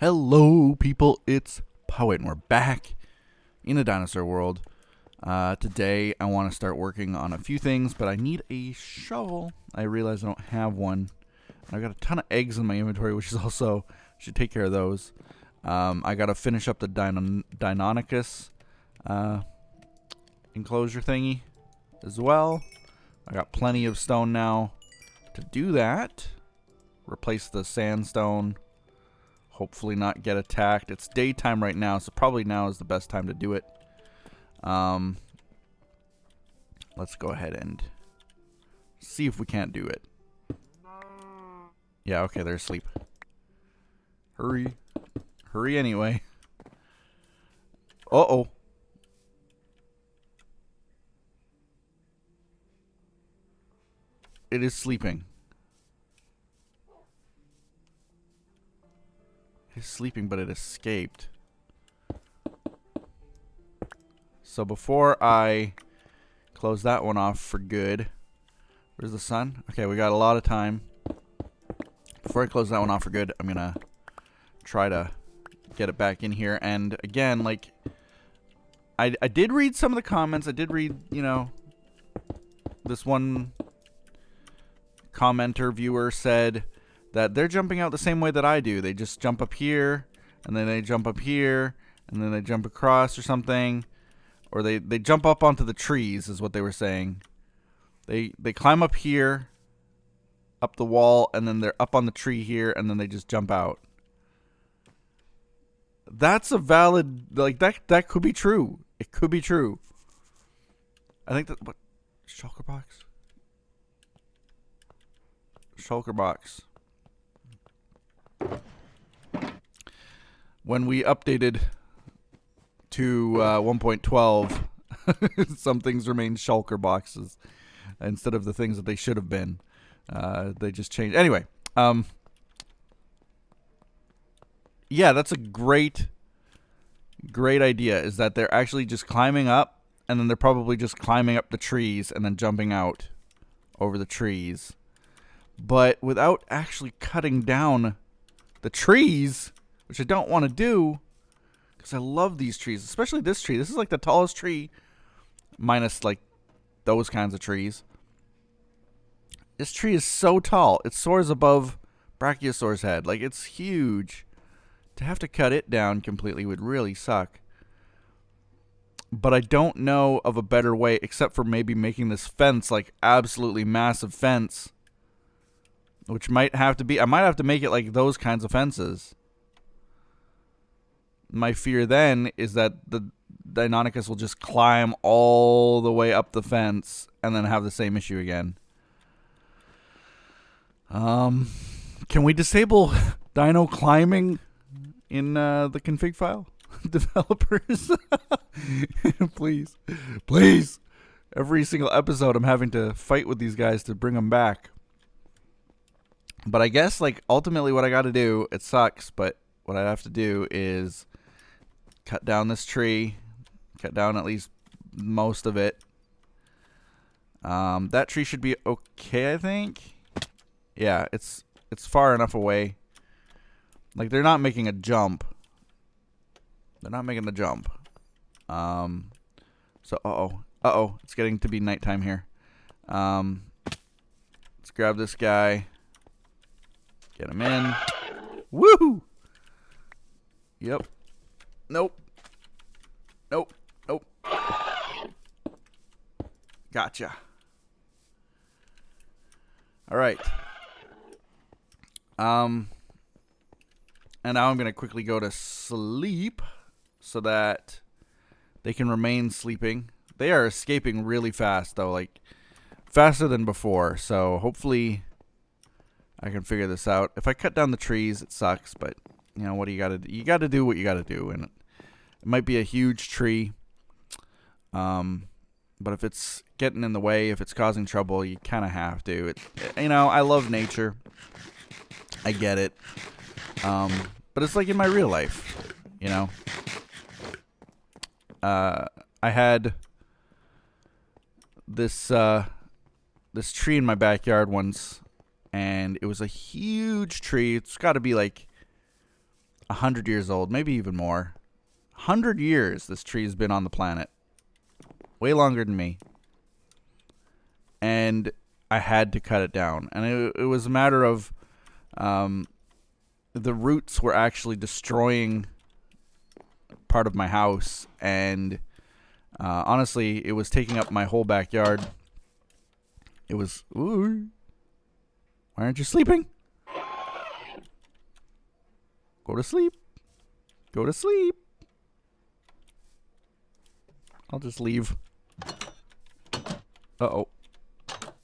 Hello, people. It's Poet, and we're back in the dinosaur world. Today, I want to start working on a few things, but I need a shovel. I realize I don't have one. I've got a ton of eggs in my inventory, which is also should take care of those. I got to finish up the Deinonychus enclosure thingy as well. I got plenty of stone now to do that. Replace the sandstone. Hopefully not get attacked. It's daytime right now, so probably now is the best time to do it. Let's go ahead and see if we can't do it. Yeah, okay, they're asleep. Hurry. Hurry anyway. Uh-oh. It is sleeping. It is sleeping, but it escaped. So before I close that one off for good... Where's the sun? Okay, we got a lot of time. Before I close that one off for good, I'm gonna try to get it back in here. And again, like, I did read some of the comments. I did read, you know, this one commenter, viewer said that they're jumping out the same way that I do. They just jump up here, and then they jump up here, and then they jump across or something. Or they jump up onto the trees is what they were saying. They climb up here, up the wall, and then they're up on the tree here, and then they just jump out. That's a valid, like, that could be true. It could be true. I think that, what, shulker box? Shulker box. When we updated to 1.12, some things remain shulker boxes instead of the things that they should have been. They just changed. Anyway, yeah, that's a great idea, is that they're actually just climbing up, and then they're probably just climbing up the trees and then jumping out over the trees. But without actually cutting down the trees, which I don't want to do, because I love these trees, especially this tree. This is like the tallest tree, minus like those kinds of trees. This tree is so tall. It soars above Brachiosaur's head. Like, it's huge. To have to cut it down completely would really suck. But I don't know of a better way, except for maybe making this fence like absolutely massive fence. Which might have to be... I might have to make it like those kinds of fences. My fear then is that the Deinonychus will just climb all the way up the fence and then have the same issue again. Can we disable dino climbing in the config file? Developers? Please. Please. Every single episode I'm having to fight with these guys to bring them back. But I guess, like, ultimately what I got to do, it sucks, but what I have to do is cut down this tree, cut down at least most of it. That tree should be okay, I think. Yeah, it's far enough away. Like, they're not making a jump. They're not making the jump. So, uh-oh, it's getting to be nighttime here. Let's grab this guy. Get him in. Woo! Yep. Nope. Gotcha. Alright. And now I'm going to quickly go to sleep so that they can remain sleeping. They are escaping really fast, though, like faster than before. So hopefully I can figure this out. If I cut down the trees, it sucks, but you know, what do you got to do? You got to do what you got to do, and it might be a huge tree. But if it's getting in the way, if it's causing trouble, you kind of have to. You know, I love nature. I get it. But it's like in my real life, you know. I had this tree in my backyard once, and it was a huge tree. It's got to be like 100 years old, maybe even more. 100 years this tree's been on the planet. Way longer than me. And I had to cut it down. And it was a matter of the roots were actually destroying part of my house. And honestly, it was taking up my whole backyard. It was... Ooh. Why aren't you sleeping? Go to sleep. Go to sleep. I'll just leave. Uh-oh.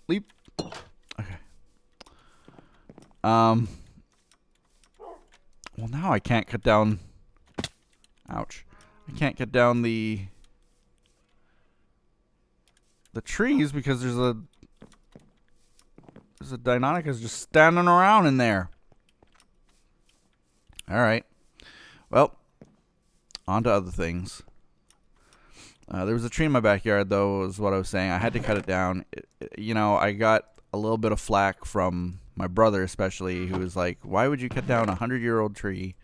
Leave. Okay. Well, now I can't cut down... Ouch. I can't cut down the trees because there's a Deinonychus just standing around in there. Alright. Well, on to other things. There was a tree in my backyard, though, is what I was saying. I had to cut it down. I got a little bit of flack from my brother, especially, who was like, why would you cut down a 100-year-old tree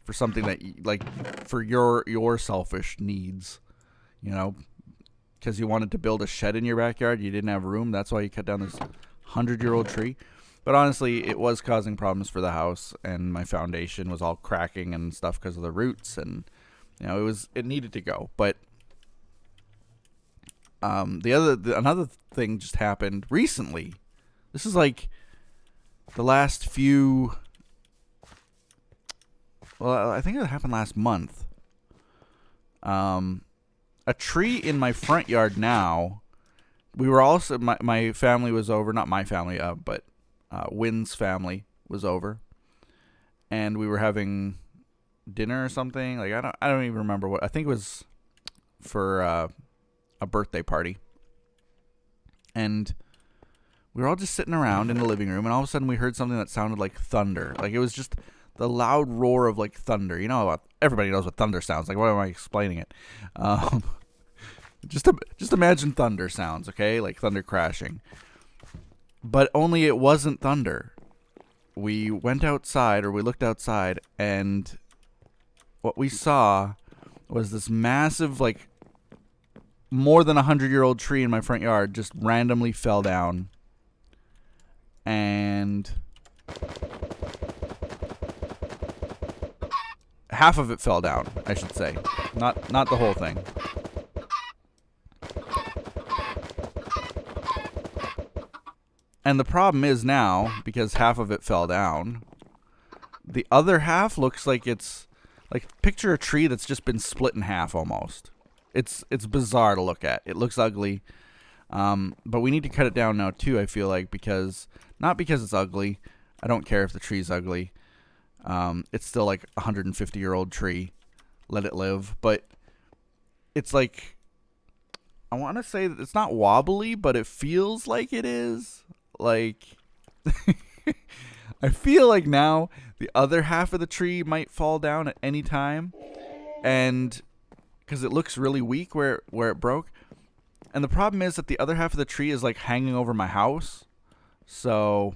for something that, for your selfish needs? Because you wanted to build a shed in your backyard. You didn't have room. That's why you cut down this 100-year-old tree. But honestly, it was causing problems for the house, and my foundation was all cracking and stuff because of the roots, and it needed to go. But another thing just happened recently. This is like the last few. Well, I think it happened last month. A tree in my front yard now. We were also my family was over, not my family, but Wynn's family was over, and we were having dinner or something. Like I don't even remember what. I think it was for a birthday party, and we were all just sitting around in the living room, and all of a sudden we heard something that sounded like thunder. Like it was just the loud roar of like thunder. Everybody knows what thunder sounds like. Why am I explaining it? Just imagine thunder sounds, okay? Like thunder crashing. But only it wasn't thunder. We went outside, or we looked outside, and what we saw was this massive, like, more than 100-year-old tree in my front yard just randomly fell down. And half of it fell down, I should say. Not the whole thing. And the problem is now, because half of it fell down, the other half looks like it's... Like, picture a tree that's just been split in half almost. It's bizarre to look at. It looks ugly. But we need to cut it down now, too, I feel like, because... Not because it's ugly. I don't care if the tree's ugly. It's still, like, a 150-year-old tree. Let it live. But it's like... I want to say that it's not wobbly, but it feels like it is. Like, I feel like now the other half of the tree might fall down at any time, and because it looks really weak where it broke. And the problem is that the other half of the tree is like hanging over my house, so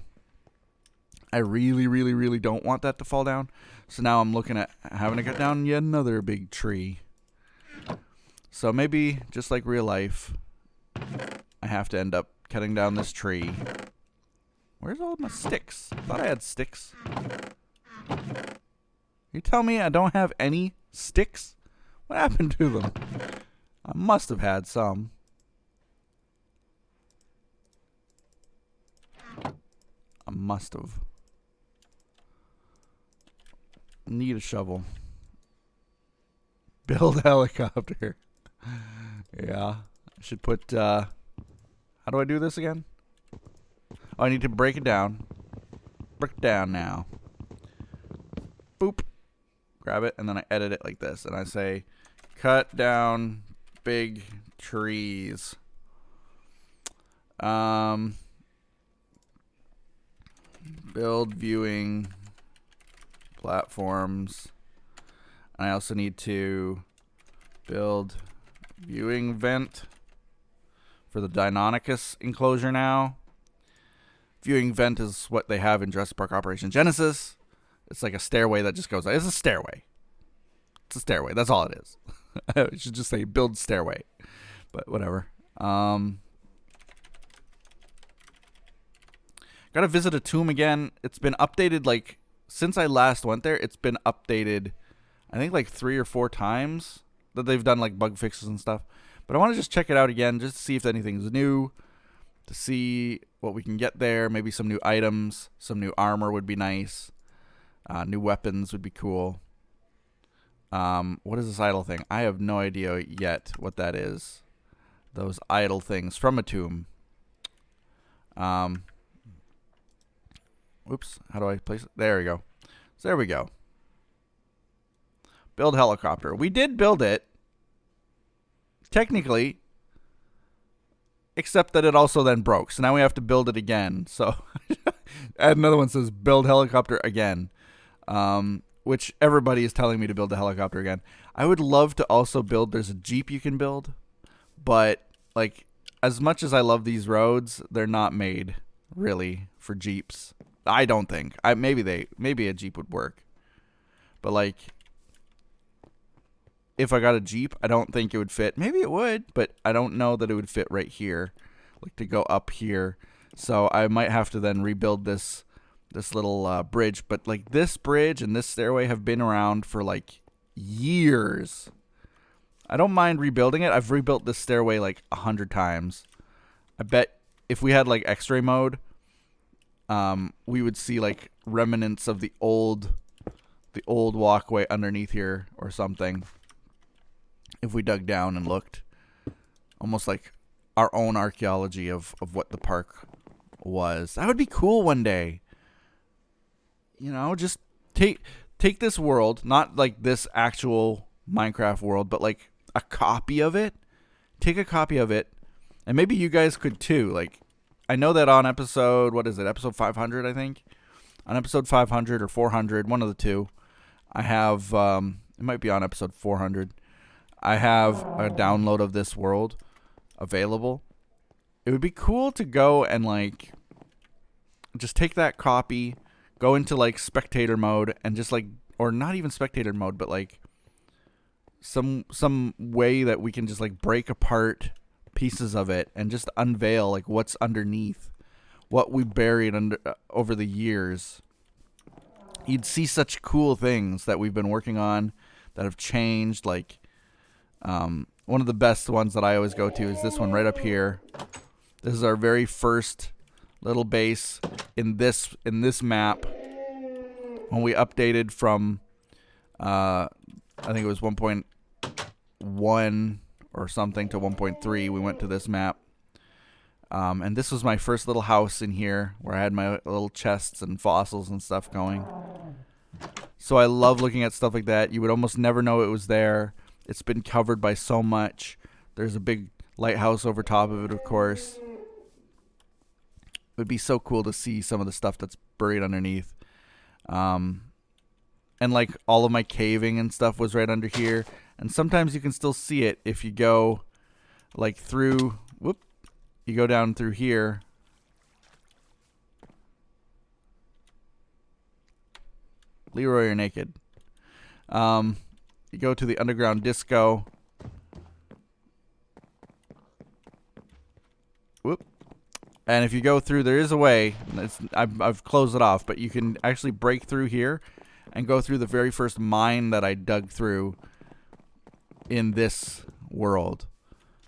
I really, really, really don't want that to fall down. So now I'm looking at having to cut down yet another big tree. So maybe just like real life, I have to end up cutting down this tree. Where's all my sticks? I thought I had sticks. You tell me I don't have any sticks? What happened to them? I must have had some. I must have. Need a shovel. Build a helicopter. Yeah. I should put, how do I do this again? Oh, I need to break it down. Break it down now. Boop. Grab it, and then I edit it like this. And I say, cut down big trees. Build viewing platforms. And I also need to build viewing vent for the Deinonychus enclosure now. Viewing vent is what they have in Jurassic Park Operation Genesis. It's like a stairway that just goes. It's a stairway. It's a stairway. That's all it is. I should just say build stairway. But whatever. Gotta visit Atum again. It's been updated, like, since I last went there, it's been updated, I think, like 3 or 4 times that they've done, like, bug fixes and stuff. But I want to just check it out again, just to see if anything's new, to see what we can get there. Maybe some new items, some new armor would be nice. New weapons would be cool. What is this idle thing? I have no idea yet what that is. Those idle things from Atum. Oops, how do I place it? There we go. So there we go. Build helicopter. We did build it. Technically. Except that it also then broke. So now we have to build it again. So add another one that says build helicopter again. Which everybody is telling me to build a helicopter again. I would love to also build, there's a Jeep you can build. But, like, as much as I love these roads, they're not made, really, for Jeeps. I don't think. Maybe a Jeep would work. But, like, if I got a Jeep, I don't think it would fit. Maybe it would, but I don't know that it would fit right here. Like, to go up here. So I might have to then rebuild this little bridge. But, like, this bridge and this stairway have been around for, like, years. I don't mind rebuilding it. I've rebuilt this stairway, like, 100 times. I bet if we had, like, X-ray mode, we would see, like, remnants of the old walkway underneath here or something. If we dug down and looked. Almost like our own archaeology of what the park was. That would be cool one day. You know, just take this world, not like this actual Minecraft world, but like a copy of it. Take a copy of it, and maybe you guys could too. Like, I know that on episode, what is it, episode 500, I think? On episode 500 or 400, one of the two, I have, it might be on episode 400, I have a download of this world available. It would be cool to go and, like, just take that copy, go into, like, spectator mode, and just, like, or not even spectator mode, but, like, some way that we can just, like, break apart pieces of it and just unveil, like, what's underneath, what we buried over the years. You'd see such cool things that we've been working on that have changed. Like, one of the best ones that I always go to is this one right up here. This is our very first little base in this map when we updated from I think it was 1.1 or something to 1.3. We went to this map. And this was my first little house in here where I had my little chests and fossils and stuff going. So I love looking at stuff like that. You would almost never know it was there. It's been covered by so much. There's a big lighthouse over top of it, of course. It would be so cool to see some of the stuff that's buried underneath. And like all of my caving and stuff was right under here. And sometimes you can still see it if you go like through, you go down through here. Leroy, you're naked. You go to the underground disco. Whoop. And if you go through, there is a way. I've closed it off, but you can actually break through here and go through the very first mine that I dug through in this world.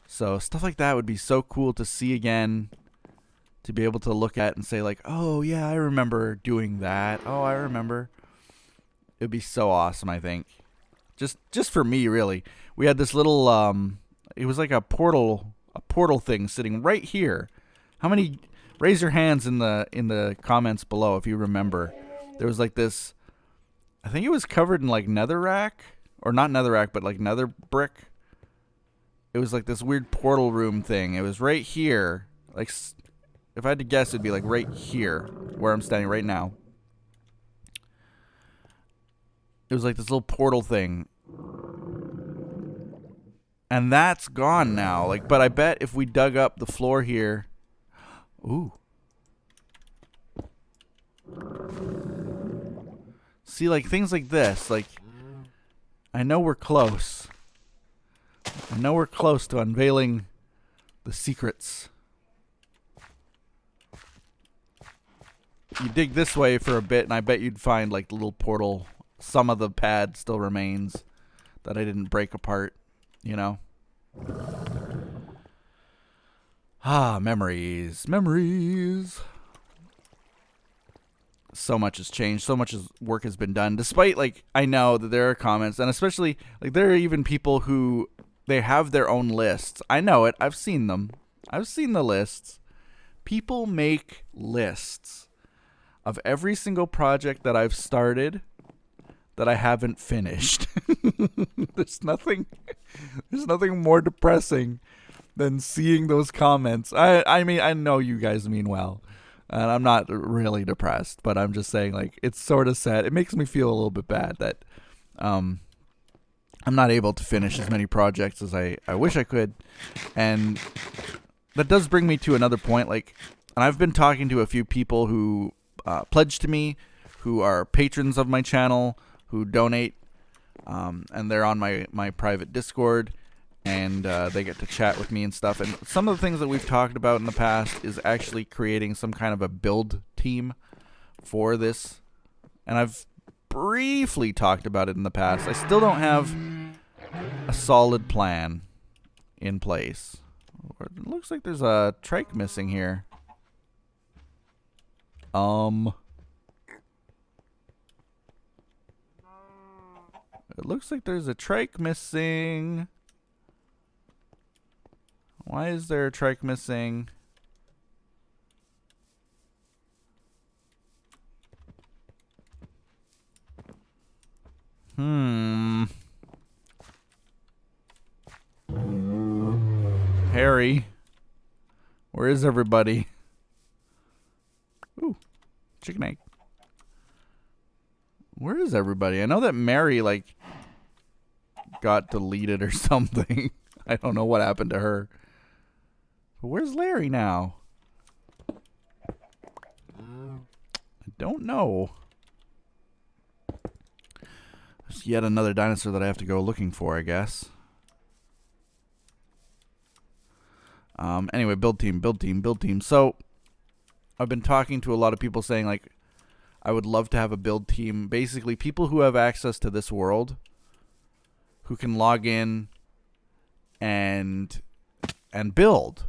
So stuff like that would be so cool to see again, to be able to look at and say like, oh yeah, I remember doing that. Oh, I remember. It would be so awesome, I think. Just for me, really. We had this little, it was like a portal thing sitting right here. How many, raise your hands in the comments below if you remember. There was like this, I think it was covered in like netherrack, or not netherrack, but like nether brick. It was like this weird portal room thing. It was right here. Like, if I had to guess, it'd be like right here, where I'm standing right now. It was like this little portal thing. And that's gone now. Like, but I bet if we dug up the floor here. Ooh. See, like, things like this, like, I know we're close. I know we're close to unveiling the secrets. You dig this way for a bit, and I bet you'd find, like, the little portal. Some of the pad still remains that I didn't break apart, you know? Ah, memories. Memories. So much has changed. So much work has been done. Despite, like, I know that there are comments, and especially, like, there are even people who, they have their own lists. I know it. I've seen them. I've seen the lists. People make lists of every single project that I've started that I haven't finished. There's nothing more depressing than seeing those comments. I mean, I know you guys mean well, and I'm not really depressed, but I'm just saying, like, it's sort of sad. It makes me feel a little bit bad that I'm not able to finish as many projects as I wish I could. And that does bring me to another point, like, and I've been talking to a few people who pledge to me, who are patrons of my channel, who donate, and they're on my private Discord, and they get to chat with me and stuff. And some of the things that we've talked about in the past is actually creating some kind of a build team for this. And I've briefly talked about it in the past. I still don't have a solid plan in place. It looks like there's a trike missing here. It looks like there's a trike missing. Why is there a trike missing? Harry, where is everybody? Ooh, chicken egg. Where is everybody? I know that Mary, like, got deleted or something. I don't know what happened to her. But where's Larry now? I don't know. There's yet another dinosaur that I have to go looking for, I guess. Anyway, build team. So, I've been talking to a lot of people saying, like, I would love to have a build team. Basically, people who have access to this world, who can log in and build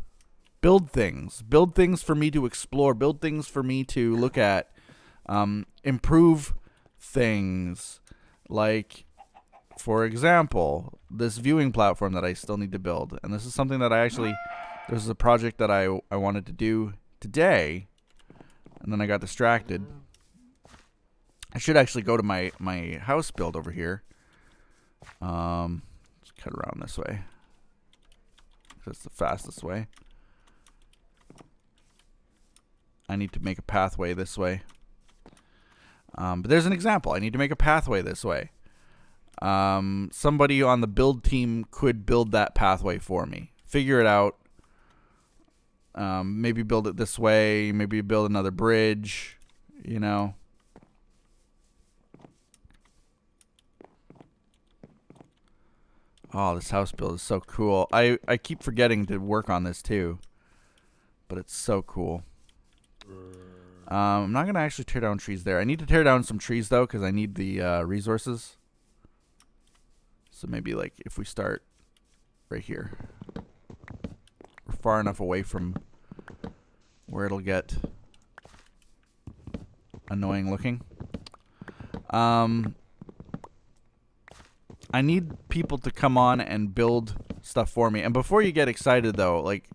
things for me to explore, build things for me to look at, improve things. Like, for example, this viewing platform that I still need to build. And this is something that this is a project that I wanted to do today, and then I got distracted. I should actually go to my house build over here. Let's cut around this way. That's the fastest way. I need to make a pathway this way. But there's an example. I need to make a pathway this way. Somebody on the build team could build that pathway for me. Figure it out. Maybe build it this way. Maybe build another bridge. You know. Oh, this house build is so cool. I keep forgetting to work on this too. But it's so cool. I'm not going to actually tear down trees there. I need to tear down some trees, though, because I need the resources. So maybe, like, if we start right here. We're far enough away from where it'll get annoying looking. I need people to come on and build stuff for me. And before you get excited, though, like,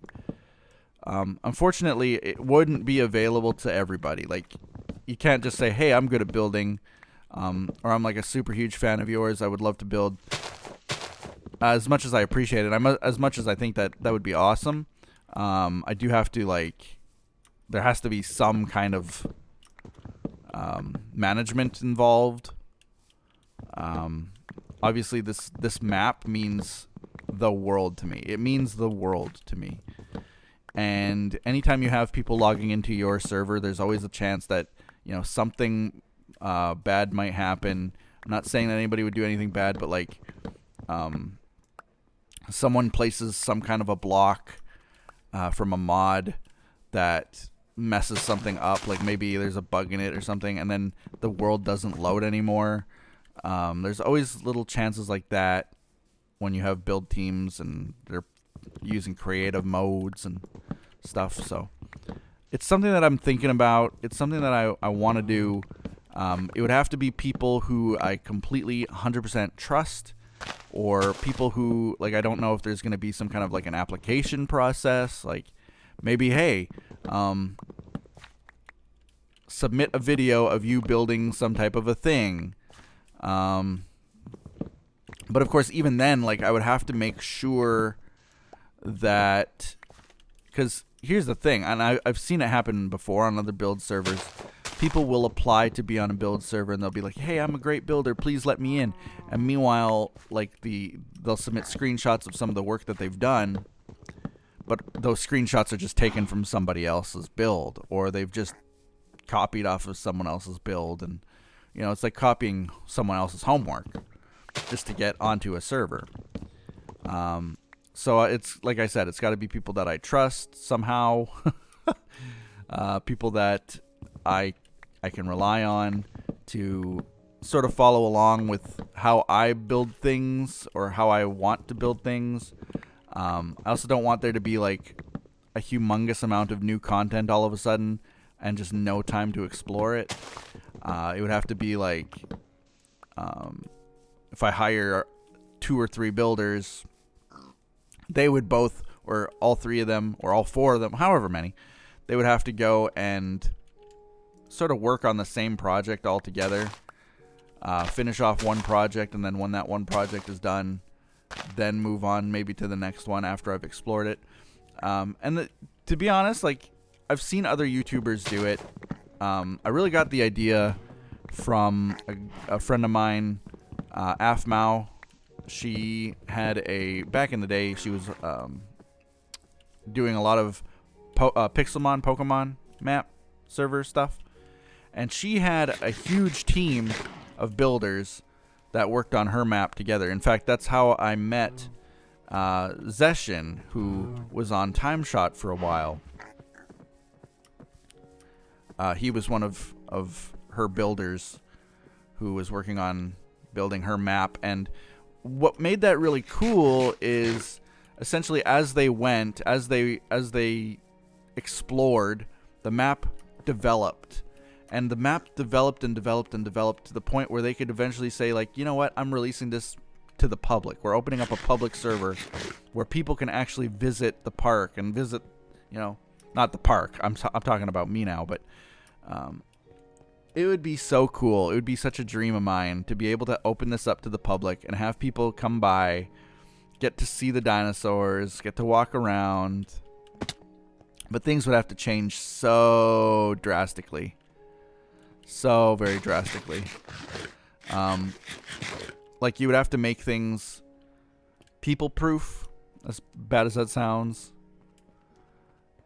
unfortunately, it wouldn't be available to everybody. Like, you can't just say, hey, I'm good at building, or I'm, like, a super huge fan of yours. I would love to build. As much as I appreciate it, as much as I think that would be awesome, I do have to, like, there has to be some kind of management involved. Obviously, this map means the world to me. It means the world to me. And anytime you have people logging into your server, there's always a chance that, you know, something bad might happen. I'm not saying that anybody would do anything bad, but like someone places some kind of a block from a mod that messes something up, like maybe there's a bug in it or something, and then the world doesn't load anymore. There's always little chances like that when you have build teams and they're using creative modes and stuff. So it's something that I'm thinking about. It's something that I want to do. It would have to be people who I completely 100% trust, or people who, like, I don't know if there's going to be some kind of like an application process, like maybe, hey, submit a video of you building some type of a thing. But of course, even then, like, I would have to make sure that, because here's the thing, and I've seen it happen before on other build servers. People will apply to be on a build server and they'll be like, hey, I'm a great builder, please let me in. And meanwhile, like, they'll submit screenshots of some of the work that they've done, but those screenshots are just taken from somebody else's build, or they've just copied off of someone else's build. And, you know, it's like copying someone else's homework just to get onto a server. So it's, like I said, it's got to be people that I trust somehow, people that I can rely on to sort of follow along with how I build things or how I want to build things. I also don't want there to be like a humongous amount of new content all of a sudden and just no time to explore it. It would have to be like, if I hire 2 or 3 builders, they would both, or all 3 of them, or all 4 of them, however many, they would have to go and sort of work on the same project all together, finish off one project, and then when that one project is done, then move on maybe to the next one after I've explored it. To be honest, like, I've seen other YouTubers do it. I really got the idea from a friend of mine, Afmao. She had back in the day, she was doing a lot of Pokemon map server stuff. And she had a huge team of builders that worked on her map together. In fact, that's how I met Zeshin, who was on TimeShot for a while. He was one of her builders who was working on building her map. And what made that really cool is essentially as they explored, the map developed. And the map developed and developed and developed to the point where they could eventually say, like, you know what, I'm releasing this to the public. We're opening up a public server where people can actually visit the park and visit, you know, not the park. I'm talking about me now, but it would be so cool. It would be such a dream of mine to be able to open this up to the public and have people come by, get to see the dinosaurs, get to walk around. But things would have to change so drastically. So very drastically. Like, you would have to make things people-proof, as bad as that sounds.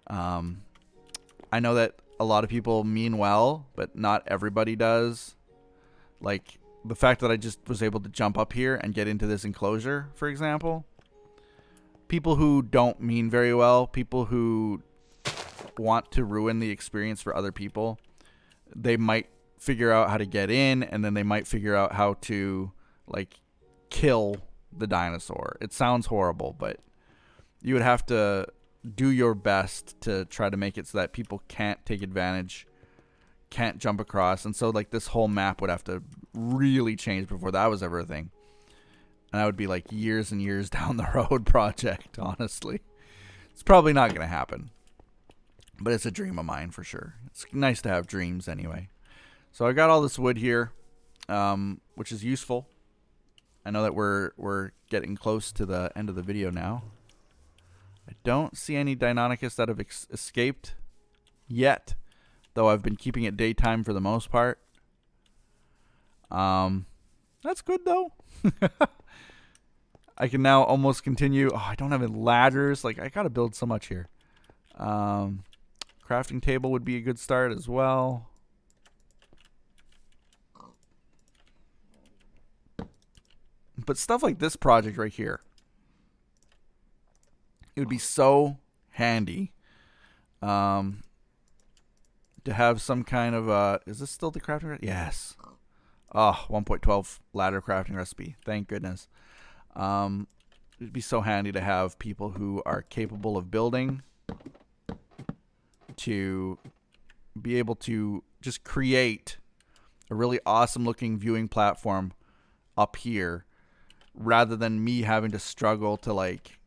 I know that a lot of people mean well, but not everybody does. Like, the fact that I just was able to jump up here and get into this enclosure, for example. People who don't mean very well, people who want to ruin the experience for other people, they might figure out how to get in, and then they might figure out how to, like, kill the dinosaur. It sounds horrible, but you would have to do your best to try to make it so that people can't take advantage, can't jump across. And so, like, this whole map would have to really change before that was ever a thing. And that would be like years and years down the road project, honestly. It's probably not going to happen, but it's a dream of mine for sure. It's nice to have dreams anyway. So I got all this wood here, which is useful. I know that we're getting close to the end of the video now. I don't see any Deinonychus that have escaped yet, though I've been keeping it daytime for the most part. That's good though. I can now almost continue. Oh, I don't have any ladders. Like, I gotta build so much here. Crafting table would be a good start as well. But stuff like this project right here, it would be so handy to have some kind of is this still the crafting recipe? Yes. Oh, 1.12 ladder crafting recipe. Thank goodness. It'd be so handy to have people who are capable of building to be able to just create a really awesome looking viewing platform up here rather than me having to struggle to like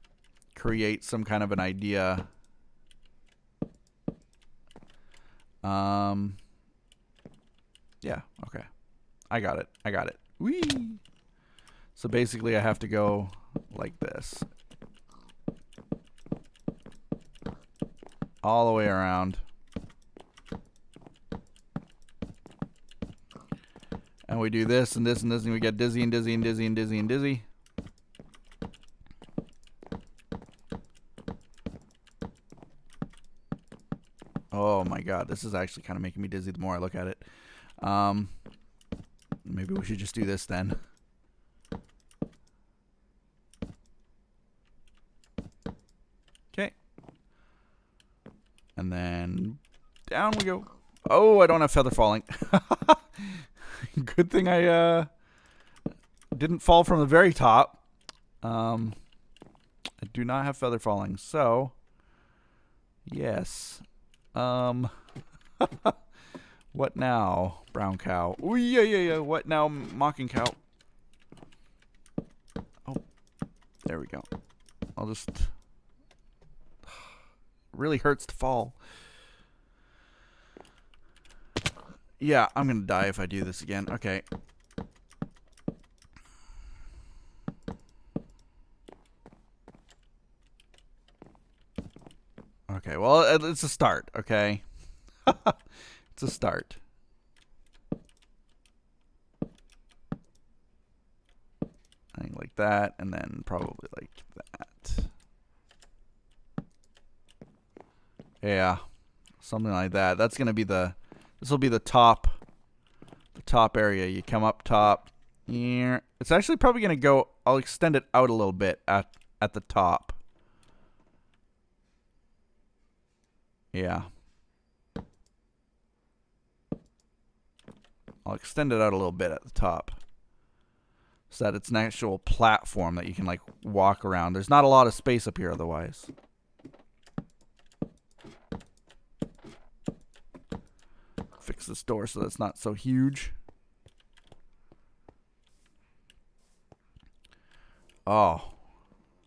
create some kind of an idea. Yeah, okay. I got it. Whee! So basically I have to go like this. All the way around. And we do this and this and this and we get dizzy and dizzy and dizzy and dizzy and dizzy. Oh my god, this is actually kind of making me dizzy the more I look at it. Maybe we should just do this then. Okay. And then down we go. Oh, I don't have feather falling. Good thing I didn't fall from the very top. I do not have feather falling, so yes. What now, brown cow? Oh yeah. What now, mocking cow? Oh, there we go. I'll just. Really hurts to fall. Yeah, I'm gonna die if I do this again. Okay. Okay, well, it's a start, okay? It's a start. I think like that, and then probably like that. Yeah, something like that. That's gonna be the. This will be the top area. You come up top. Here. It's actually probably gonna go. I'll extend it out a little bit at the top. Yeah. I'll extend it out a little bit at the top so that it's an actual platform that you can like walk around. There's not a lot of space up here otherwise. Fix this door so that's not so huge. Oh,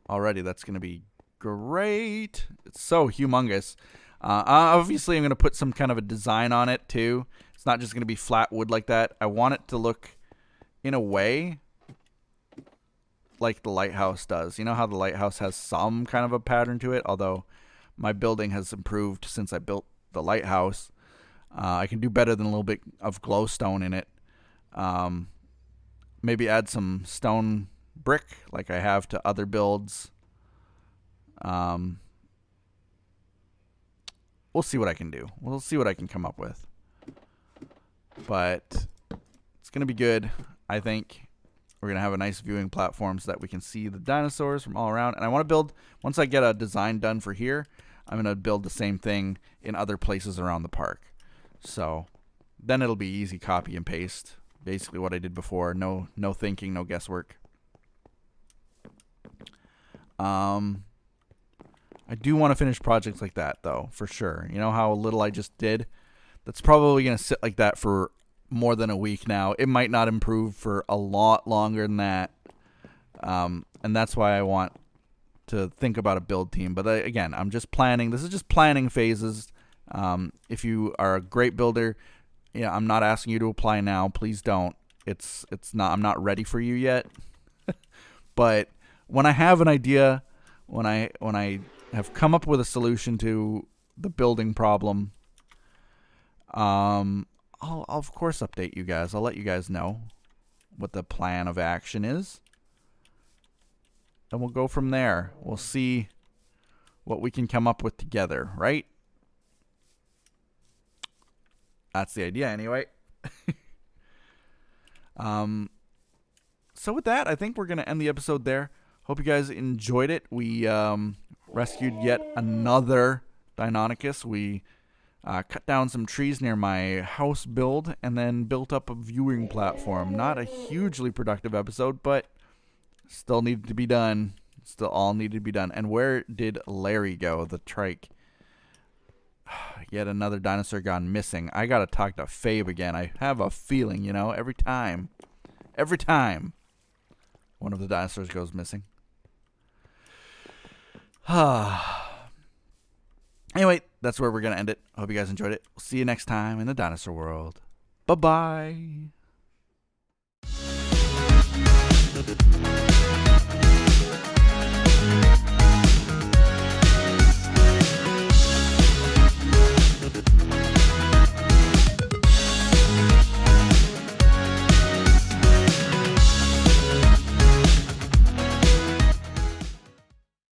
already that's going to be great. It's so humongous. Obviously, I'm going to put some kind of a design on it, too. It's not just going to be flat wood like that. I want it to look, in a way, like the lighthouse does. You know how the lighthouse has some kind of a pattern to it? Although my building has improved since I built the lighthouse. I can do better than a little bit of glowstone in it. Maybe add some stone brick like I have to other builds. We'll see what I can do. We'll see what I can come up with. But it's going to be good, I think. We're going to have a nice viewing platform so that we can see the dinosaurs from all around. And I want to build, once I get a design done for here, I'm going to build the same thing in other places around the park. So then it'll be easy copy and paste. Basically what I did before. No thinking, no guesswork. I do want to finish projects like that, though, for sure. You know how little I just did? That's probably going to sit like that for more than a week now. It might not improve for a lot longer than that. And that's why I want to think about a build team. But again, I'm just planning. This is just planning phases. If you are a great builder, yeah, I'm not asking you to apply now. Please don't. It's not. I'm not ready for you yet. But when I have an idea, when I have come up with a solution to the building problem, I'll of course update you guys. I'll let you guys know what the plan of action is. And we'll go from there. We'll see what we can come up with together, right? That's the idea anyway. So with that, I think we're going to end the episode there. Hope you guys enjoyed it. We rescued yet another Deinonychus. We cut down some trees near my house build and then built up a viewing platform. Not a hugely productive episode, but still needed to be done. Still all needed to be done. And where did Larry go, the trike? Yet another dinosaur gone missing. I got to talk to Fabe again. I have a feeling, every time one of the dinosaurs goes missing. Anyway, that's where we're going to end it. Hope you guys enjoyed it. We'll see you next time in the dinosaur world. Bye-bye.